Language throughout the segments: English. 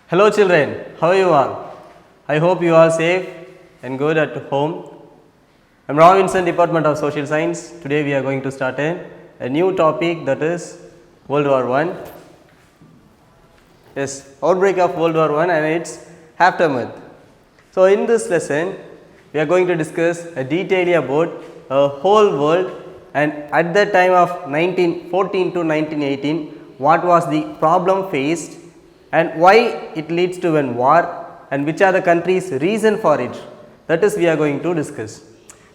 Hello children, how are you all? I hope you are safe and good at home. I am Robinson, Department of Social Science. Today we are going to start a new topic, that is World War I. Yes, outbreak of World War I and its aftermath. So in this lesson we are going to discuss a detail about a whole world, and at the time of 1914 to 1918 what was the problem faced and why it leads to a war and which are the countries' reason for it. That is we are going to discuss.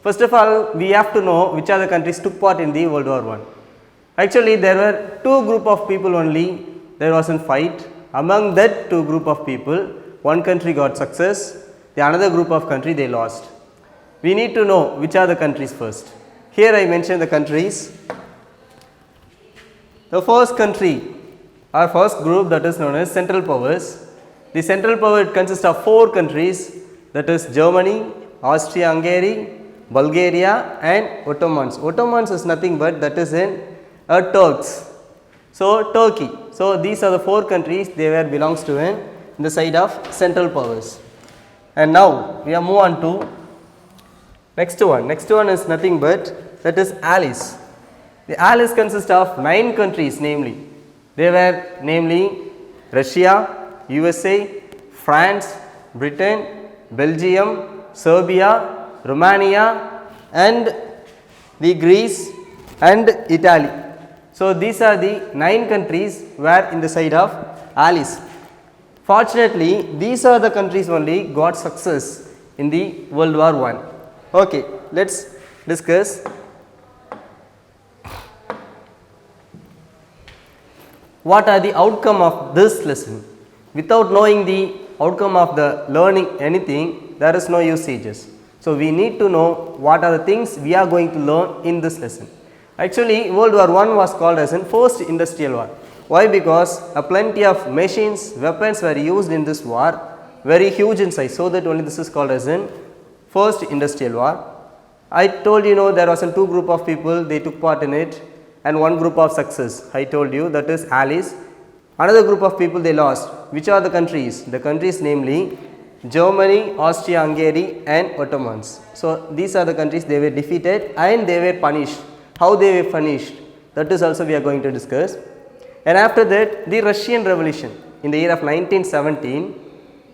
First of all, we have to know which are the countries took part in the World War I. Actually, there were two group of people only. There was a fight. Among that two group of people, one country got success, the another group of country they lost. We need to know which are the countries first. Here I mention the countries. The first country, our first group, that is known as Central Powers. The Central Power consists of four countries, that is Germany, Austria-Hungary, Bulgaria and Ottomans. Ottomans is nothing but that is in Turks. So Turkey. So these are the four countries they were belongs to in the side of Central Powers. And now we are move on to next one. Next one is nothing but that is Allies. The Allies consist of 9 countries, namely they were namely Russia, USA, France, Britain, Belgium, Serbia, Romania and the Greece and Italy. So these are the 9 countries were in the side of Allies. Fortunately, these are the countries only got success in the World War I. Okay, let's discuss. What are the outcome of this lesson? Without knowing the outcome of the learning anything, there is no usages. So we need to know what are the things we are going to learn in this lesson. Actually, World War I was called as a first industrial war. Why? Because a plenty of machines, weapons were used in this war, very huge in size. So that only this is called as in first industrial war. I told you know there was a two group of people, they took part in it, and one group of success. I told you that is Allies. Another group of people they lost. Which are the countries? The countries namely Germany, Austria-Hungary and Ottomans. So these are the countries they were defeated and they were punished. How they were punished, that is also we are going to discuss. And after that, the Russian Revolution in the year of 1917,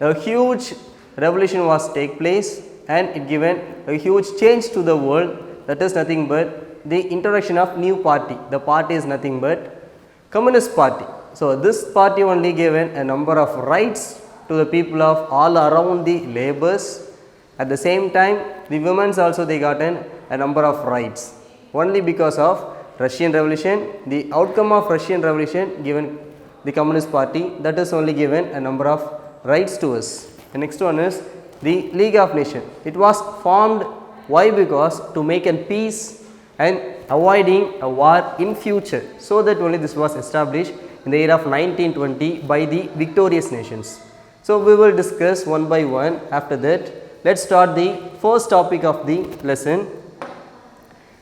a huge revolution was take place and it given a huge change to the world. That is nothing but the introduction of new party. The party is nothing but Communist Party. So this party only given a number of rights to the people of all around the laborers. At the same time, the women's also they gotten a number of rights. Only because of Russian Revolution, the outcome of Russian Revolution given the Communist Party, that is only given a number of rights to us. The next one is the League of Nations. It was formed, why? Because to make a peace and avoiding a war in future. So that only this was established in the year of 1920 by the victorious nations. So we will discuss one by one. After that, let's start the first topic of the lesson.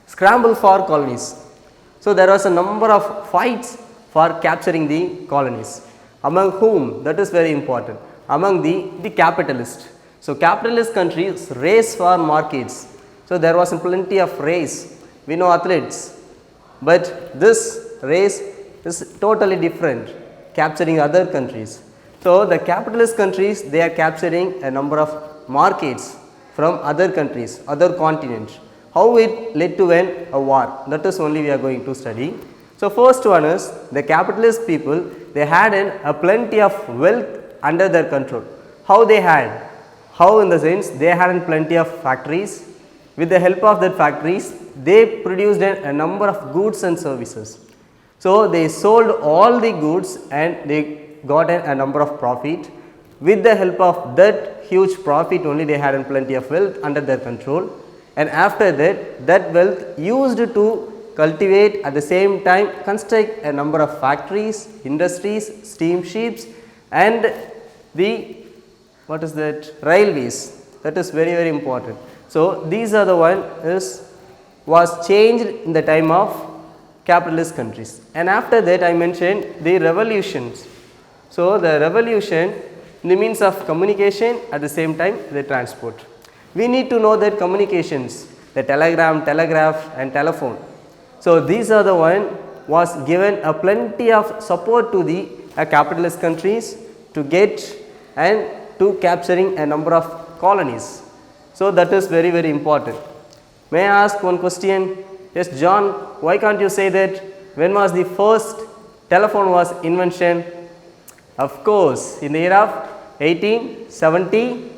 Scramble for colonies. So there was a number of fights for capturing the colonies. Among whom? That is very important. Among the capitalists. So capitalist countries race for markets. So there was plenty of race. We know athletes. But this race is totally different, capturing other countries. So the capitalist countries, they are capturing a number of markets from other countries, other continents. How it led to a war, that is only we are going to study. So first one is the capitalist people, they had a plenty of wealth under their control. How they had? How in the sense they had plenty of factories. With the help of that factories, they produced a number of goods and services. So they sold all the goods and they got a number of profit. With the help of that huge profit only they had plenty of wealth under their control. And after that, that wealth used to cultivate, at the same time construct a number of factories, industries, steamships and the what is that, railways. That is very, very important. So these are the one was changed in the time of capitalist countries. And after that I mentioned the revolutions. So the revolution the means of communication, at the same time the transport. We need to know that communications, the telegram, telegraph and telephone. So these are the one was given a plenty of support to the capitalist countries to get and to capturing a number of colonies. So that is very, very important. May I ask one question? Yes, John, why can't you say that when was the first telephone was invention? Of course, in the year of 1870,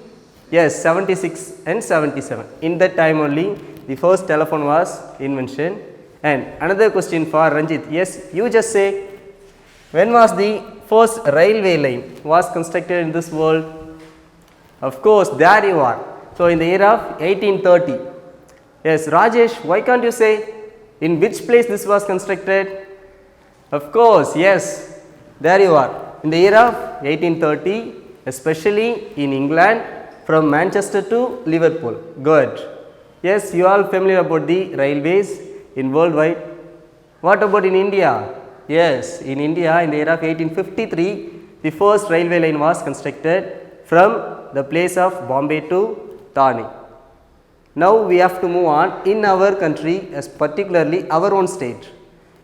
yes, 76 and 77. In that time only the first telephone was invention. And another question for Ranjit. Yes, you just say, when was the first railway line was constructed in this world? Of course, there you are. So in the year of 1830. Yes, Rajesh, why can't you say in which place this was constructed? Of course, yes, there you are. In the year of 1830, especially in England, from Manchester to Liverpool. Good. Yes, you are all familiar about the railways in worldwide. What about in India? Yes, in India in the year of 1853, the first railway line was constructed from the place of Bombay to Thane. Now we have to move on in our country, as particularly our own state.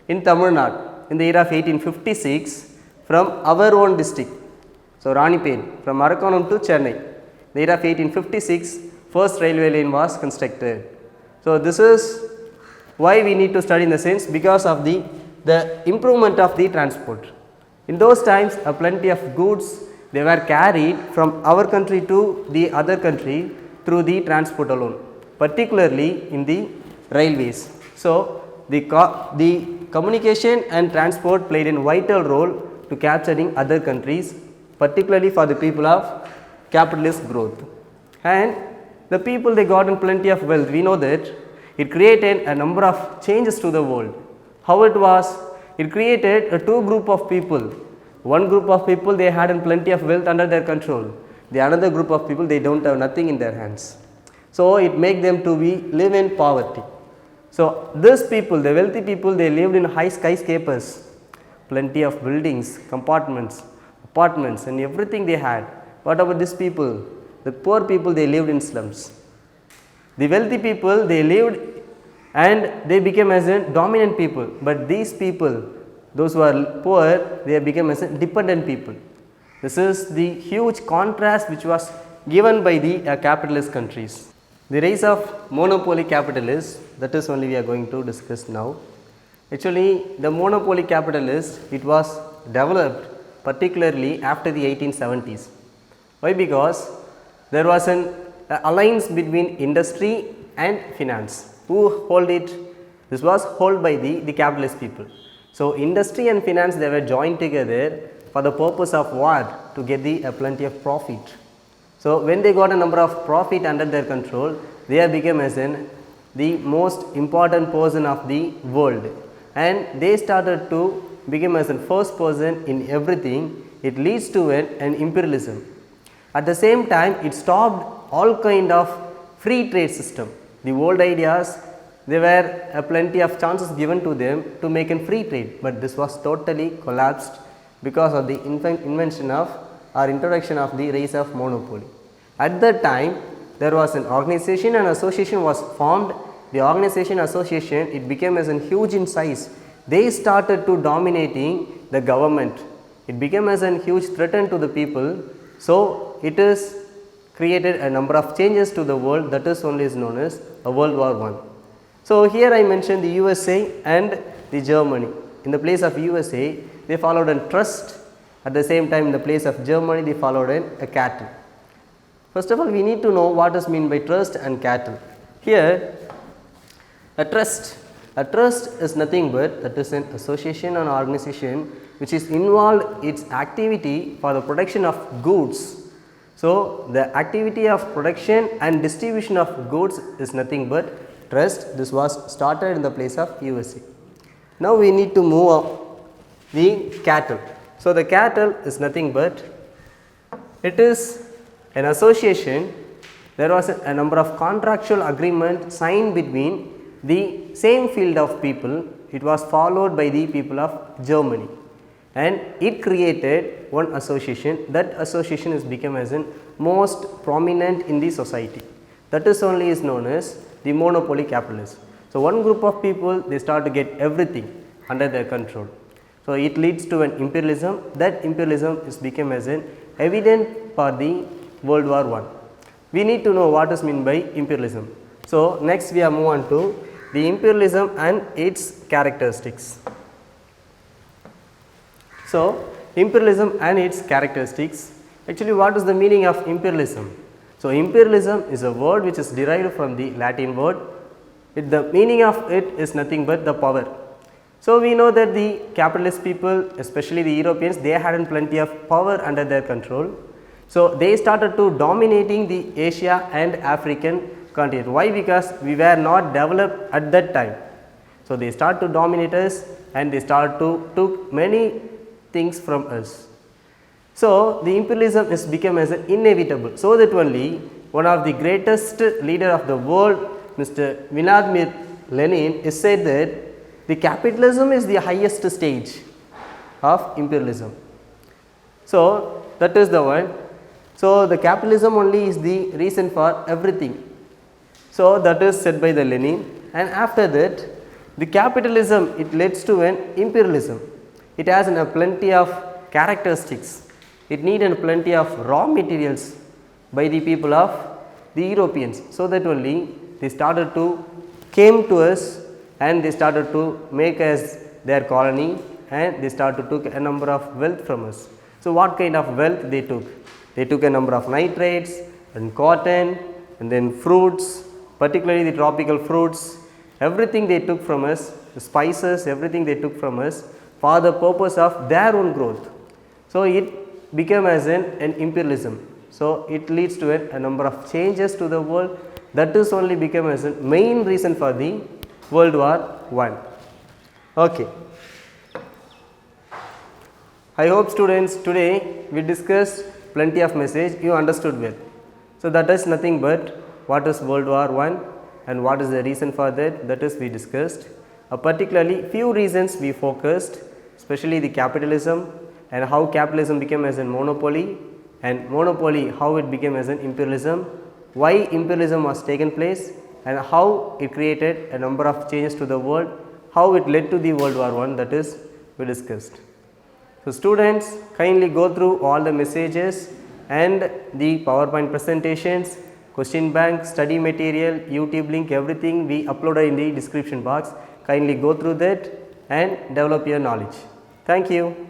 In Tamil Nadu, in the year of 1856, from our own district, so Ranipet, from Arakkonam to Chennai, the year of 1856, first railway line was constructed. So this is why we need to study in the sense, because of the improvement of the transport. In those times, a plenty of goods they were carried from our country to the other country through the transport alone, particularly in the railways. So the communication and transport played a vital role to capturing other countries, particularly for the people of capitalist growth. And the people, they got in plenty of wealth. We know that it created a number of changes to the world. How it was? It created a two group of people. One group of people, they had in plenty of wealth under their control. The another group of people, they don't have nothing in their hands. So it make them to live in poverty. So these people, the wealthy people, they lived in high skyscrapers, plenty of buildings, compartments, apartments and everything they had. What about these people? The poor people, they lived in slums. The wealthy people, they lived and they became as a dominant people, but these people, those who are poor, they became as a dependent people. This is the huge contrast which was given by the capitalist countries. The rise of monopoly capitalists, that is only we are going to discuss now. Actually, the monopoly capitalist, it was developed particularly after the 1870s. Why? Because there was an alliance between industry and finance. Who hold it? This was held by the capitalist people. So industry and finance, they were joined together for the purpose of what? To get the plenty of profit. So when they got a number of profit under their control, they became as the most important person of the world, and they started to become as a first person in everything. It leads to an imperialism. At the same time, it stopped all kind of free trade system. The old ideas, there were plenty of chances given to them to make a free trade, but this was totally collapsed because of the invention of or introduction of the rise of monopoly. At that time, there was an organization and association was formed. The organization association, it became as a huge in size. They started to dominating the government. It became as a huge threat to the people. So it is created a number of changes to the world, that is only is known as a World War I. So here I mentioned the USA and the Germany. In the place of USA, they followed a trust. At the same time, in the place of Germany, they followed a cattle. First of all, we need to know what is meant by trust and cattle. Here, a trust is nothing but that is an association or organization which is involved its activity for the production of goods. So the activity of production and distribution of goods is nothing but trust. This was started in the place of USA. Now we need to move on the cattle. So the cattle is nothing but it is an association. There was a number of contractual agreement signed between the same field of people. It was followed by the people of Germany. and it created one association. That association is become as in most prominent in the society. That is only is known as the monopoly capitalism. So, one group of people they start to get everything under their control. So, it leads to an imperialism. That imperialism is become as an evident for the World War I. We need to know what is meant by imperialism. So, next we are move on to the imperialism and its characteristics. So, imperialism and its characteristics. Actually, what is the meaning of imperialism? So, imperialism is a word which is derived from the Latin word. The meaning of it is nothing but the power. So, we know that the capitalist people, especially the Europeans, they had plenty of power under their control. So, they started to dominating the Asia and African continent. Why? Because we were not developed at that time. So, they start to dominate us and they start to took many things from us. So, the imperialism is become as an inevitable. So, that only one of the greatest leader of the world, Mr. Vladimir Lenin, is said that the capitalism is the highest stage of imperialism. So, that is the one. So, the capitalism only is the reason for everything. So, that is said by the Lenin, and after that the capitalism it leads to an imperialism. It has plenty of characteristics. It needs plenty of raw materials by the people of the Europeans. So, that only they started to came to us and they started to make us their colony and they started to take a number of wealth from us. So, what kind of wealth they took? They took a number of nitrates and cotton and then fruits, particularly the tropical fruits, everything they took from us, the spices, everything they took from us for the purpose of their own growth. So, it became as an imperialism. So, it leads to a number of changes to the world. That is only become as a main reason for the World War I. Okay. I hope students today we discussed plenty of message you understood well. So, that is nothing but what is World War I and what is the reason for that, that is we discussed. Particularly few reasons we focused, especially the capitalism and how capitalism became as a monopoly, and monopoly how it became as an imperialism, why imperialism was taken place and how it created a number of changes to the world, how it led to the World War I, that is we discussed. So, students kindly go through all the messages and the PowerPoint presentations, question bank, study material, YouTube link, everything we uploaded in the description box. Kindly go through that and develop your knowledge. Thank you.